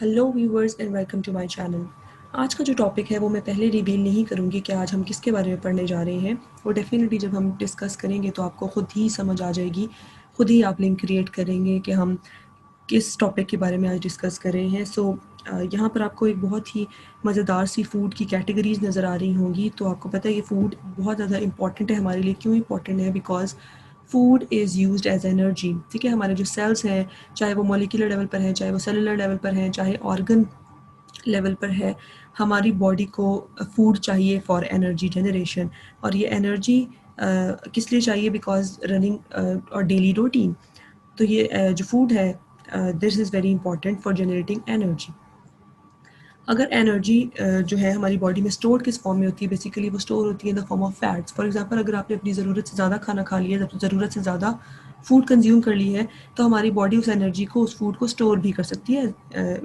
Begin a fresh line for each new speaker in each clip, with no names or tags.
Hello viewers and welcome to my channel. आज का जो टॉपिक है वो मैं पहले रिवील नहीं करूँगी कि आज हम किसके बारे में पढ़ने जा रहे हैं। वो डेफिनेटली जब हम डिस्कस करेंगे तो आपको ख़ुद ही समझ आ जाएगी, ख़ुद ही आप लिंक क्रिएट करेंगे कि हम किस टॉपिक के बारे में आज डिस्कस कर रहे हैं। यहाँ पर आपको एक बहुत ही मज़ेदार सी फ़ूड की कैटेगरीज़ नज़र आ रही होंगी। तो आपको पता है ये फ़ूड बहुत ज़्यादा इंपॉर्टेंट है हमारे लिए। क्यों इंपॉर्टेंट है? Because food is used as energy. ठीक है, हमारे जो सेल्स हैं, चाहे वो मॉलिक्यूलर लेवल पर हैं, चाहे वो सेलुलर लेवल पर हैं, चाहे ऑर्गन लेवल पर है, हमारी बॉडी को फूड चाहिए फॉर एनर्जी जनरेशन। और ये एनर्जी किस लिए चाहिए? बिकॉज रनिंग और डेली रूटीन। तो ये जो फूड है, this is very important for generating energy. अगर एनर्जी जो है हमारी बॉडी में स्टोर किस फॉर्म में होती है? बेसिकली वो स्टोर होती है in the form of fats. For example, अगर आपने अपनी ज़रूरत से ज़्यादा खाना खा लिया, ज़रूरत से ज़्यादा फूड कंज्यूम कर ली है, तो हमारी बॉडी उस एनर्जी को, उस फूड को स्टोर भी कर सकती है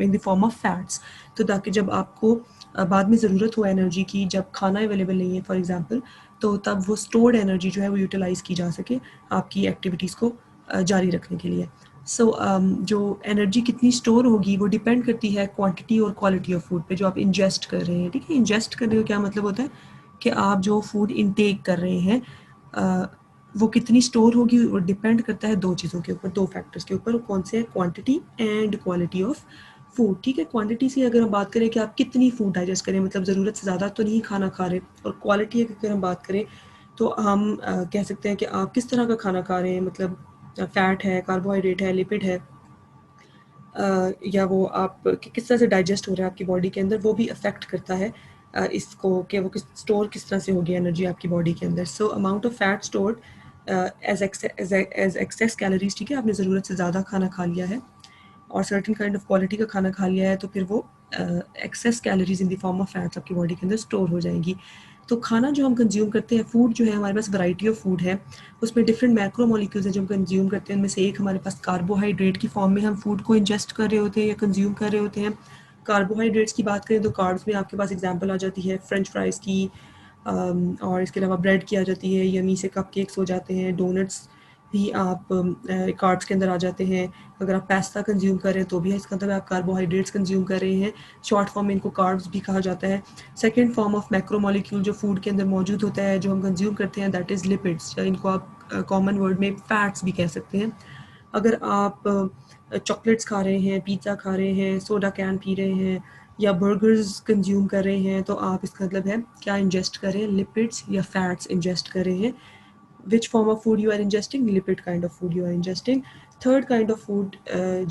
in the form of fats. तो ताकि जब आपको बाद में ज़रूरत हो एनर्जी की, जब खाना अवेलेबल नहीं है फॉर एग्ज़ाम्पल, तो तब वो स्टोर्ड एनर्जी जो है वो यूटिलाइज़ की जा सके आपकी एक्टिविटीज़ को जारी रखने के लिए। जो एनर्जी कितनी स्टोर होगी वो डिपेंड करती है क्वांटिटी और क्वालिटी ऑफ फूड पे जो आप इंजेस्ट कर रहे हैं। ठीक है, इंजेस्ट कर रहे हो क्या मतलब होता है कि आप जो फूड इनटेक कर रहे हैं वो कितनी स्टोर होगी, वो डिपेंड करता है दो चीज़ों के ऊपर, दो फैक्टर्स के ऊपर। कौन से हैं? Quantity and quality of food. ठीक है, क्वांटिटी से अगर हम बात करें कि आप कितनी फूड डाइजेस्ट करें, मतलब ज़रूरत से ज़्यादा तो नहीं खाना खा रहे। और क्वालिटी अगर हम बात करें तो हम कह सकते हैं कि आप किस तरह का खाना खा रहे हैं, मतलब फ़ैट है, कार्बोहाइड्रेट है, लिपिड है, या वो आप किस तरह से डाइजेस्ट हो रहा है आपकी बॉडी के अंदर, वो भी अफेक्ट करता है इसको कि वो स्टोर किस तरह से होगी एनर्जी आपकी बॉडी के अंदर। So amount of fat stored as excess calories. ठीक है, आपने ज़रूरत से ज़्यादा खाना खा लिया है और सर्टेन काइंड ऑफ क्वालिटी का खाना खा लिया है, तो फिर वो excess calories in the form of fats आपकी बॉडी के अंदर स्टोर हो जाएंगी। तो खाना जो हम कंज्यूम करते हैं, फूड जो है, हमारे पास वैरायटी ऑफ फूड है, उसमें डिफरेंट मैक्रो मॉलिक्यूल्स हैं जो हम कंज्यूम करते हैं। उनमें से एक हमारे पास कार्बोहाइड्रेट की फॉर्म में हम फूड को इंजेस्ट कर रहे होते हैं या कंज्यूम कर रहे होते हैं। कार्बोहाइड्रेट्स की बात करें तो कार्ब्स में आपके पास एग्जांपल आ जाती है फ्रेंच फ्राइज़ की, और इसके अलावा ब्रेड की आ जाती है, यमी से कप केक्स हो जाते हैं, डोनट्स भी आप कार्ब्स के अंदर आ जाते हैं। अगर आप पास्ता कंज्यूम कर रहे हैं तो भी इसका मतलब आप कार्बोहाइड्रेट्स कंज्यूम कर रहे हैं। शॉर्ट फॉर्म में इनको कार्ब्स भी कहा जाता है। सेकंड फॉर्म ऑफ मैक्रोमोलिक्यूल जो फूड के अंदर मौजूद होता है, जो हम कंज्यूम करते हैं, दैट इज़ लिपिड्स, या इनको आप कॉमन वर्ड में फैट्स भी कह सकते हैं। अगर आप चॉकलेट्स खा रहे हैं, पिज़्ज़ा खा रहे हैं, सोडा कैन पी रहे हैं या बर्गर्स कंज्यूम कर रहे हैं, तो आप, इसका मतलब है क्या इंजेस्ट कर रहे हैं? लिपिड्स या फैट्स इंजेस्ट कर रहे हैं। which form of food you are ingesting? Lipid kind of food you are ingesting. Third kind of food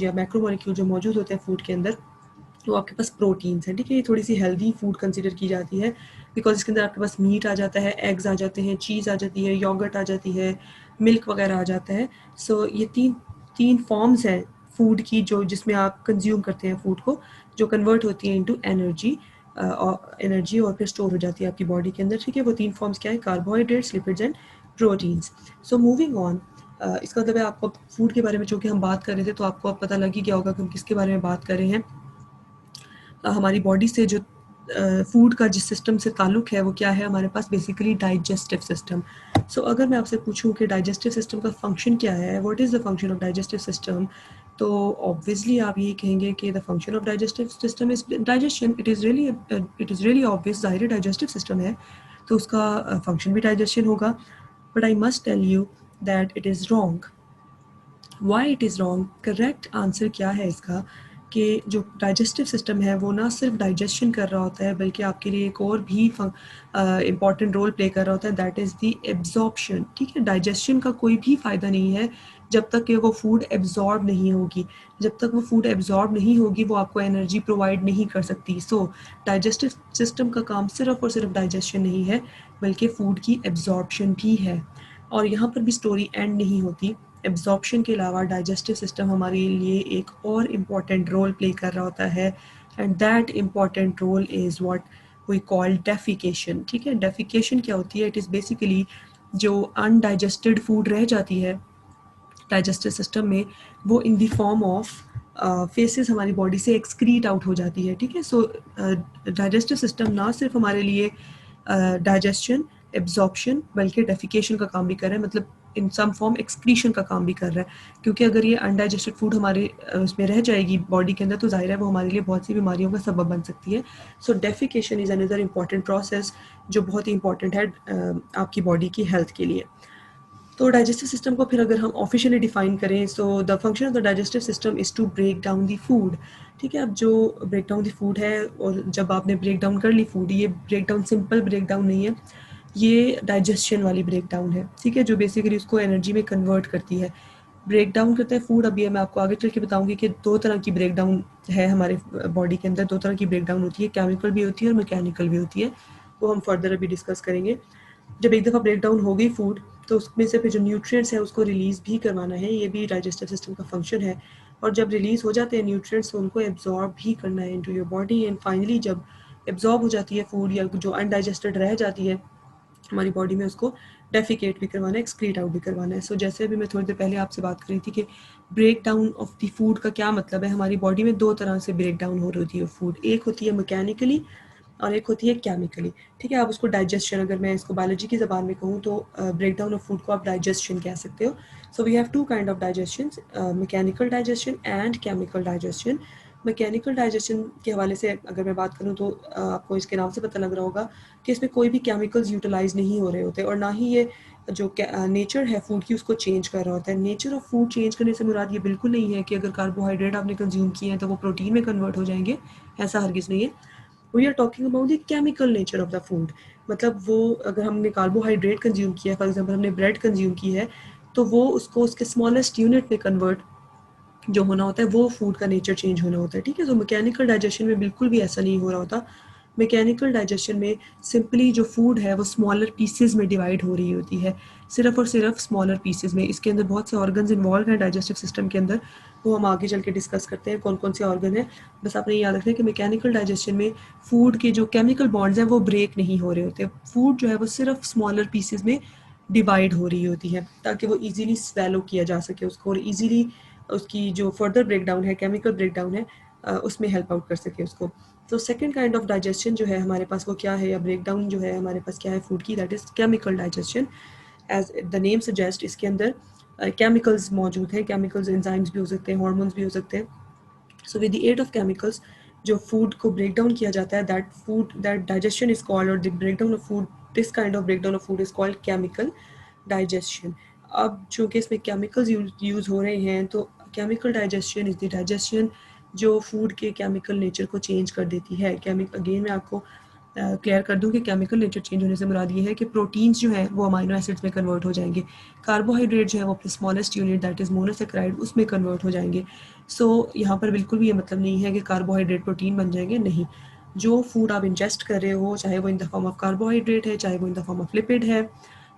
या मैक्रोमोलिक्यूल जो मौजूद होते हैं फूड के अंदर, तो आपके पास प्रोटीन्स हैं। ठीक है, ये थोड़ी सी हेल्दी फूड कंसिडर की जाती है बिकॉज इसके अंदर आपके पास मीट आ जाता है, एग्स आ जाते हैं, चीज़ आ जाती है, योगर्ट आ जाती है, मिल्क वगैरह आ जाता है। ये तीन तीन फॉर्म्स हैं फूड की जो जिसमें आप कंज्यूम करते हैं फूड को, जो कन्वर्ट होती है इनटू एनर्जी, और फिर स्टोर हो जाती है आपकी बॉडी के अंदर। ठीक है, वो तीन फॉर्म्स क्या है? Carbohydrates, lipids and proteins. So moving on, इसका मतलब है आपको फूड के बारे में चूँकि हम बात कर रहे थे तो आपको अब पता लग ही गया होगा कि हम किसके बारे में बात कर रहे हैं। हमारी बॉडी से जो फूड का जिस सिस्टम से ताल्लुक़ है वो क्या है हमारे पास? Basically digestive system. अगर मैं आपसे पूछूं कि डाइजेस्टिव सिस्टम का फंक्शन क्या है, what is the function of digestive system, तो ऑब्वियसली आप यही कहेंगे कि the function of digestive system is digestion. It is really obvious, ज़ाहिर डाइजेस्टिव सिस्टम है तो उसका फंक्शन भी डाइजेशन होगा। But I must tell you that it is wrong. Why it is wrong? Correct answer क्या है इसका कि जो डाइजेस्टिव सिस्टम है वो ना सिर्फ डाइजेशन कर रहा होता है बल्कि आपके लिए एक और भी इम्पॉर्टेंट रोल प्ले कर रहा होता है, दैट इज़ दी एब्जॉर्प्शन। ठीक है, डाइजेशन का कोई भी फ़ायदा नहीं है जब तक कि वो फूड एब्जॉर्ब नहीं होगी। जब तक वो फूड एब्जॉर्ब नहीं होगी वो आपको एनर्जी प्रोवाइड नहीं कर सकती। डाइजेस्टिव सिस्टम का काम सिर्फ और सिर्फ डाइजेशन नहीं है बल्कि फूड की एब्जॉर्प्शन भी है। और यहाँ पर भी स्टोरी एंड नहीं होती। एब्जॉर्प्शन के अलावा डाइजेस्टिव सिस्टम हमारे लिए एक और इम्पॉर्टेंट रोल प्ले कर रहा होता है, and that important role is what we call defecation. ठीक है, डेफिकेशन क्या होती है? इट इज़ बेसिकली जो अनडाइजेस्टेड फूड रह जाती है डाइजेस्टिव सिस्टम में, वो in the form of faeces हमारी बॉडी से एक्सक्रीट आउट हो जाती है। ठीक है, डाइजेस्टिव सिस्टम ना सिर्फ हमारे लिए डाइजेशन, एब्जॉर्प्शन, बल्कि डेफिकेशन का काम भी कर रहा है। मतलब इन सम फॉर्म एक्सक्रीशन का काम भी कर रहा है, क्योंकि अगर ये अनडाइजेस्टेड फूड हमारे उसमें रह जाएगी बॉडी के अंदर तो ज़ाहिर है वो हमारे लिए बहुत सी बीमारियों का सबब बन सकती है। So defecation is another important process जो बहुत ही इंपॉर्टेंट है आपकी बॉडी की हेल्थ के लिए। तो डाइजेस्टिव सिस्टम को फिर अगर हम ऑफिशियली डिफाइन करें, so the function of the digestive system is to break down the food. ठीक है, अब जो ब्रेक डाउन द फूड है, और जब आपने ब्रेक डाउन कर ली फूड, ये break down simple break down नहीं है, ये डाइजेशन वाली ब्रेक डाउन है। ठीक है, जो बेसिकली उसको एनर्जी में कन्वर्ट करती है, ब्रेक डाउन करता है फूड। अब ये मैं आपको आगे चल के बताऊंगी कि दो तरह की ब्रेक डाउन है हमारे बॉडी के अंदर, दो तरह की ब्रेक डाउन होती है, केमिकल भी होती है और मैकेनिकल भी होती है, वो हम फर्दर अभी डिस्कस करेंगे। जब एक दफ़ा ब्रेक डाउन हो गई फूड, तो उसमें से फिर जो न्यूट्रिएंट्स है उसको रिलीज़ भी करवाना है, ये भी डाइजेस्टिव सिस्टम का फंक्शन है। और जब रिलीज़ हो जाते हैं न्यूट्रिएंट्स तो उनको एब्जॉर्ब भी करना है into your body, and finally जब एब्जॉर्ब हो जाती है फूड या जो अनडाइजेस्टेड रह जाती है हमारी बॉडी में, उसको डेफिकेट भी करवाना है, एक्सक्रीट आउट भी करवाना है। सो जैसे अभी मैं थोड़ी देर पहले आपसे बात कर रही थी कि break down of the food का क्या मतलब है, हमारी बॉडी में दो तरह से ब्रेक डाउन हो रही होती है फूड, एक होती है मैकेनिकली और एक होती है केमिकली। ठीक है, आप उसको डाइजेशन, अगर मैं इसको बायोलॉजी की ज़बान में कहूँ तो ब्रेक डाउन ऑफ फूड को आप डाइजेशन कह सकते हो। So we have two kind of digestion, mechanical digestion and chemical digestion. Mechanical digestion के हवाले से अगर मैं बात करूँ तो आपको इसके नाम से पता लग रहा होगा कि इसमें कोई भी केमिकल्स यूटिलाइज नहीं हो रहे होते, और ना ही ये जो नेचर है फूड की उसको चेंज कर रहा होता है। नेचर ऑफ फूड चेंज करने से मुराद ये बिल्कुल नहीं है कि अगर कार्बोहाइड्रेट आपने कंज्यूम किए हैं तो वो प्रोटीन में कन्वर्ट हो जाएंगे, ऐसा हरगिज़ नहीं है। We are talking about the chemical nature of the food. मतलब वो अगर हमने कार्बोहाइड्रेट कंज्यूम किया है, फॉर एग्जांपल हमने ब्रेड कंज्यूम की है, तो वो उसको उसके स्मॉलेस्ट यूनिट में कन्वर्ट जो होना होता है, वो फूड का नेचर चेंज होना होता है। ठीक है, तो मैकेनिकल डाइजेशन में बिल्कुल भी ऐसा नहीं हो रहा होता। मैकेनिकल डाइजेशन में सिंपली जो फूड है वो स्मॉलर पीसेस में डिवाइड हो रही होती है, सिर्फ और सिर्फ स्मॉलर पीसेस में। इसके अंदर बहुत से ऑर्गन्स इन्वॉल्व हैं डाइजेस्टिव सिस्टम के अंदर, वो हम आगे चल के डिस्कस करते हैं कौन कौन से ऑर्गन हैं। बस आपने याद रखना है कि मैकेनिकल डाइजेशन में फूड के जो केमिकल बॉन्ड्स हैं वो ब्रेक नहीं हो रहे होते, फूड जो है वो सिर्फ स्मॉलर पीसेस में डिवाइड हो रही होती है ताकि वो ईजिली स्वेलो किया जा सके उसको, और ईजिली उसकी जो फर्दर ब्रेक डाउन है, केमिकल ब्रेक डाउन है, उसमें हेल्प आउट कर सके उसको। तो सेकंड काइंड ऑफ डाइजेशन जो है हमारे पास वो क्या है, या ब्रेक डाउन जो है हमारे पास क्या है फूड की, that is chemical digestion. As the name suggest, इसके अंदर केमिकल्स मौजूद हैं, केमिकल्स एंजाइम्स भी हो सकते हैं, हॉर्मोन्स भी हो सकते हैं। So with the aid of chemicals जो फूड को ब्रेक डाउन किया जाता है, दैट डाइजेशन इज कॉल्ड, और the break down of food, this kind of break down of food is called chemical digestion. अब चूँकि इसमें केमिकल्स यूज़ हो रहे हैं, तो chemical digestion is the digestion जो फूड के केमिकल नेचर को चेंज कर देती है। अगेन मैं आपको क्लियर कर दूं कि केमिकल नेचर चेंज होने से मुराद ये है कि प्रोटीन्स जो हैं वो अमाइनो एसिड्स में कन्वर्ट हो जाएंगे, कार्बोहाइड्रेट जो है वो अपने smallest unit that is monosaccharide उसमें कन्वर्ट हो जाएंगे। सो यहाँ पर बिल्कुल भी ये मतलब नहीं है कि कार्बोहाइड्रेट प्रोटीन बन जाएंगे, नहीं। जो फूड आप इंजेस्ट कर रहे हो, चाहे वो in the form of carbohydrate है, चाहे वो in the form of lipid है,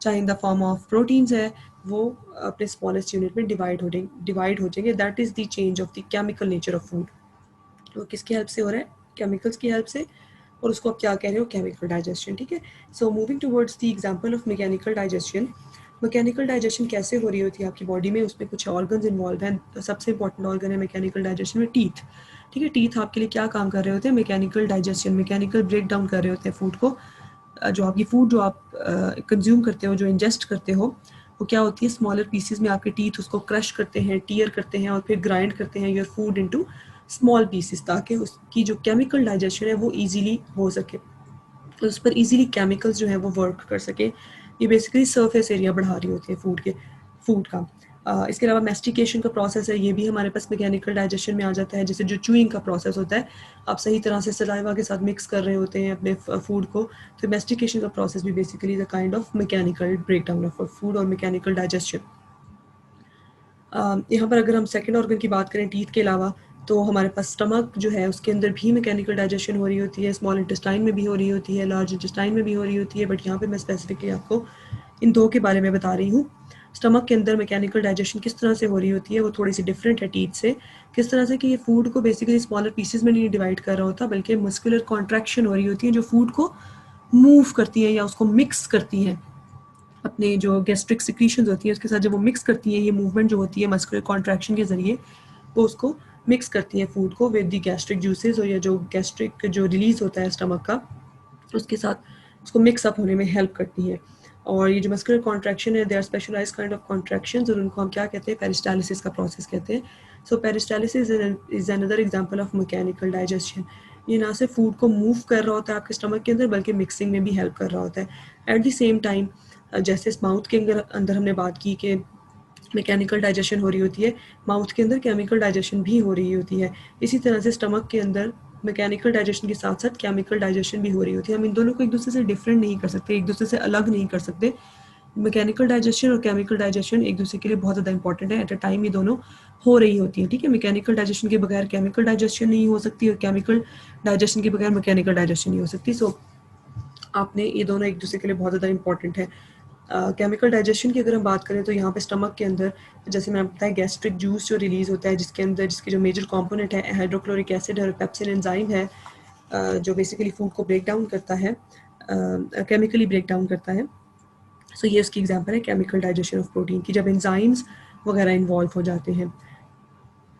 चाहे इन द फॉर्म ऑफ प्रोटीन्स है, वो अपने स्मॉलेस्ट यूनिट में डिवाइड हो जाएंगे। That is the change of the chemical nature of food. वो किसकी हेल्प से हो रहा है, केमिकल्स की हेल्प से, और उसको आप क्या कह रहे हो, केमिकल डाइजेशन। ठीक है, so moving towards the example of mechanical digestion. Mechanical digestion कैसे हो रही होती है आपकी बॉडी में, उसमें कुछ ऑर्गन्स इन्वॉल्व हैं। तो सबसे इंपॉर्टेंट ऑर्गन है मैकेनिकल डाइजेशन में टीथ। ठीक है, टीथ आपके लिए क्या काम कर रहे होते हैं, mechanical digestion, mechanical break down कर रहे होते हैं फूड को। जो आपकी फूड जो आप कंज्यूम करते हो, जो इंजेस्ट करते हो, वो क्या होती है, स्मॉलर पीसेस में आपके टीथ उसको क्रश करते हैं, टीयर करते हैं और फिर ग्राइंड करते हैं your food into small pieces, ताकि उसकी जो केमिकल डाइजेशन है वो इजीली हो सके, उस पर इजीली केमिकल्स जो है वो वर्क कर सके। ये बेसिकली सरफेस एरिया बढ़ा रही होती है फूड का। इसके अलावा मेस्टिकेशन का प्रोसेस है, ये भी हमारे पास मैकेनिकल डाइजेशन में आ जाता है। जैसे जो चूइंग का प्रोसेस होता है, आप सही तरह से सलाइवा के साथ मिक्स कर रहे होते हैं अपने फूड को, तो मेस्टिकेशन का प्रोसेस भी basically the kind of mechanical break down of food और मैकेनिकल डाइजेशन। यहाँ पर अगर हम सेकंड ऑर्गन की बात करें टीथ के अलावा, तो हमारे पास स्टमक जो है उसके अंदर भी मैकेनिकल डाइजेशन हो रही होती है, स्मॉल इंटेस्टाइन में भी हो रही होती है, लार्ज इंटेस्टाइन में भी हो रही होती है, बट यहाँ पे मैं स्पेसिफिकली आपको इन दो के बारे में बता रही हूँ। स्टमक के अंदर मैकेनिकल डाइजेशन किस तरह से हो रही होती है, वो थोड़ी सी डिफरेंट है टीथ से। किस तरह से कि ये फूड को बेसिकली स्मॉलर पीसेज में नहीं डिवाइड कर रहा होता, बल्कि मस्कुलर कॉन्ट्रैक्शन हो रही होती है जो फूड को मूव करती है या उसको मिक्स करती हैं अपने जो गैस्ट्रिक सिक्रीशंस होती है उसके साथ। जब वो मिक्स करती है, ये मूवमेंट जो होती है मस्कुलर कॉन्ट्रैक्शन के ज़रिए, वो उसको मिक्स करती हैं फूड को विद द गैस्ट्रिक जूसेस, और या जो गैस्ट्रिक जो रिलीज़ होता है स्टमक का, उसके साथ उसको मिक्स अप होने में हेल्प करती हैं। और ये जो मस्कुलर कॉन्ट्रैक्शन है, they are specialised kind of contractions, और उनको हम क्या कहते हैं, पेरिस्टालिसिस का प्रोसेस कहते हैं। So peristalsis is another example of mechanical digestion. ये ना सिर्फ फूड को मूव कर रहा होता है आपके स्टमक के अंदर, बल्कि मिक्सिंग में भी हेल्प कर रहा होता है। एट द सेम टाइम जैसे इस माउथ के अंदर हमने बात की कि मैकेनिकल डाइजेशन हो रही होती है, माउथ के अंदर केमिकल डाइजेशन भी हो रही होती है। इसी तरह से स्टमक के अंदर मैकेनिकल डाइजेशन के साथ साथ केमिकल डाइजेशन भी हो रही होती है। हम इन दोनों को एक दूसरे से डिफरेंट नहीं कर सकते, एक दूसरे से अलग नहीं कर सकते। मैकेनिकल डाइजेशन और केमिकल डाइजेशन एक दूसरे के लिए बहुत ज़्यादा इंपॉर्टेंट है। एट अ टाइम ये दोनों हो रही होती है, ठीक है। मैकेनिकल डाइजेशन के बगैर केमिकल डाइजेशन नहीं हो सकती, और केमिकल डाइजेशन के बगैर मैकेनिकल डाइजेशन नहीं हो सकती। सो आपने ये दोनों एक दूसरे के लिए बहुत ज़्यादा इंपॉर्टेंट है। केमिकल डाइजेशन की अगर हम बात करें तो यहाँ पे स्टमक के अंदर, जैसे मैंने बताया, गैस्ट्रिक जूस जो रिलीज़ होता है, जिसके अंदर जिसकी जो मेजर कंपोनेंट है हाइड्रोक्लोरिक एसिड और पेप्सिन एंजाइम है, जो बेसिकली फूड को ब्रेक डाउन करता है, केमिकली ब्रेक डाउन करता है। सो ये इसकी एग्जांपल है केमिकल डाइजेशन ऑफ प्रोटीन की, जब एंजाइम्स वगैरह इन्वॉल्व हो जाते हैं,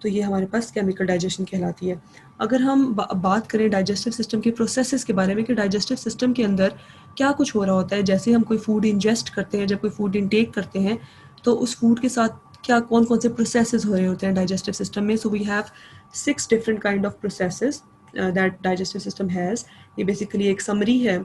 तो ये हमारे पास केमिकल डाइजेशन कहलाती है। अगर हम बात करें डाइजेस्टिव सिस्टम के प्रोसेसेस के बारे में कि डाइजेस्टिव सिस्टम के अंदर क्या कुछ हो रहा होता है, जैसे हम कोई फूड इंजेस्ट करते हैं, जब कोई फूड इनटेक करते हैं, तो उस फूड के साथ क्या कौन कौन से प्रोसेसेस हो रहे होते हैं डाइजेस्टिव सिस्टम में। So we have 6 different kind of processes that digestive system has. ये बेसिकली एक समरी है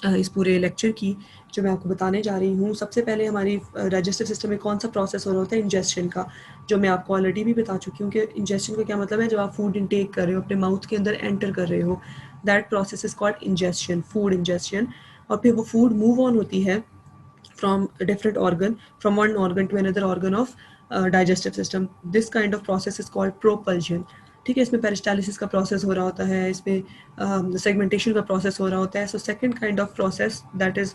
इस पूरे लेक्चर की, जो मैं आपको बताने जा रही हूँ। सबसे पहले हमारी डाइजेस्टिव सिस्टम में कौन सा प्रोसेस हो रहा होता है, इंजेस्शन का, जो मैं आपको ऑलरेडी भी बता चुकी हूँ कि इंजेस्शन का क्या मतलब है। जब आप फूड इनटेक कर रहे हो, अपने माउथ के अंदर एंटर कर रहे हो, that process is called ingestion, food ingestion. और फिर वो फूड मूव ऑन होती है from a different organ, from one organ to another organ of digestive system. This kind of process is called propulsion. ठीक है, इसमें पेरिस्टालिसिस का process हो रहा होता है, इसमें सेगमेंटेशन का प्रोसेस हो रहा होता है। So second kind of process that is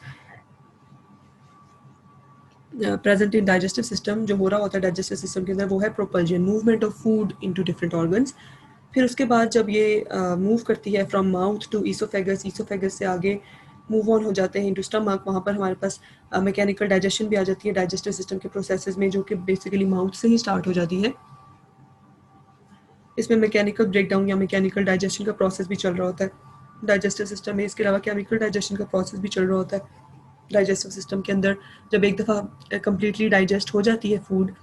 present in digestive system, जो हो रहा होता है डाइजेस्टिव सिस्टम के अंदर, वो है propulsion, movement of food into different organs. फिर उसके बाद जब ये मूव करती है from mouth to oesophagus, oesophagus से आगे मूव ऑन हो जाते हैं इनटू स्टमक, वहाँ पर हमारे पास मैकेनिकल डाइजेशन भी आ जाती है डाइजेस्टिव सिस्टम के प्रोसेसेस में, जो कि बेसिकली माउथ से ही स्टार्ट हो जाती है। इसमें मैकेनिकल ब्रेकडाउन या मैकेनिकल डाइजेशन का प्रोसेस भी चल रहा होता है डाइजेस्टिव सिस्टम में। इसके अलावा केमिकल डाइजेशन का प्रोसेस भी चल रहा होता है डाइजेस्टिव सिस्टम के अंदर। जब एक दफ़ा कम्प्लीटली डाइजेस्ट हो जाती है फूड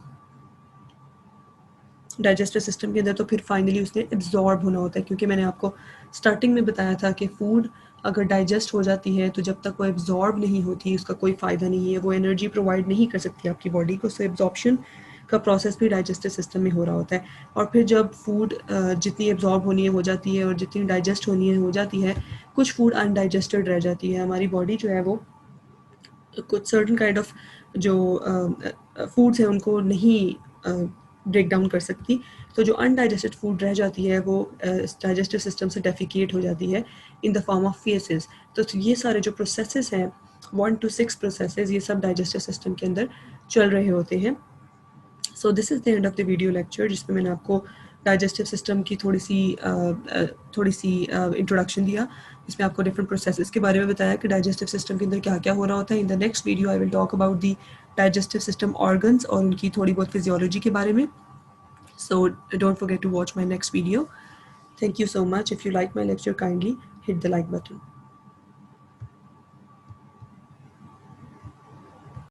डाइजेस्टिव सिस्टम के अंदर, तो फिर फाइनली उसने एब्जॉर्ब होना होता है, क्योंकि मैंने आपको स्टार्टिंग में बताया था कि फूड अगर डाइजेस्ट हो जाती है तो जब तक वो एब्जॉर्ब नहीं होती उसका कोई फ़ायदा नहीं है, वो एनर्जी प्रोवाइड नहीं कर सकती आपकी बॉडी को। सो एब्जॉर्प्शन का प्रोसेस भी डाइजेस्टिव सिस्टम में हो रहा होता है। और फिर जब फूड जितनी एब्जॉर्ब होनी है हो जाती है और जितनी डाइजेस्ट होनी है हो जाती है, कुछ फूड अनडाइजेस्टेड रह जाती है। हमारी बॉडी जो है वो कुछ सर्टन काइंड ऑफ जो फूड्स हैं उनको नहीं ब्रेक डाउन कर सकती, तो जो अनडाइजेस्टेड फूड रह जाती है वो डाइजेस्टिव सिस्टम से डेफिकेट हो जाती है in the form of faces. तो ये सारे जो प्रोसेसेस हैं 1 to 6 प्रोसेसेस, ये सब डाइजेस्टिव सिस्टम के अंदर चल रहे होते हैं। So this is the end of the video lecture, जिसमें मैंने आपको डाइजेस्टिव सिस्टम की थोड़ी सी इंट्रोडक्शन दिया, इसमें आपको डिफरेंट प्रोसेसेस के बारे में बताया कि डाइजेस्टिव सिस्टम के अंदर क्या क्या हो रहा होता है। In the next video I will talk about the digestive system organs और उनकी थोड़ी बहुत फिजियोलॉजी के बारे में। So don't forget to watch my next video. Thank you so much. If you like my lecture, kindly hit the like button.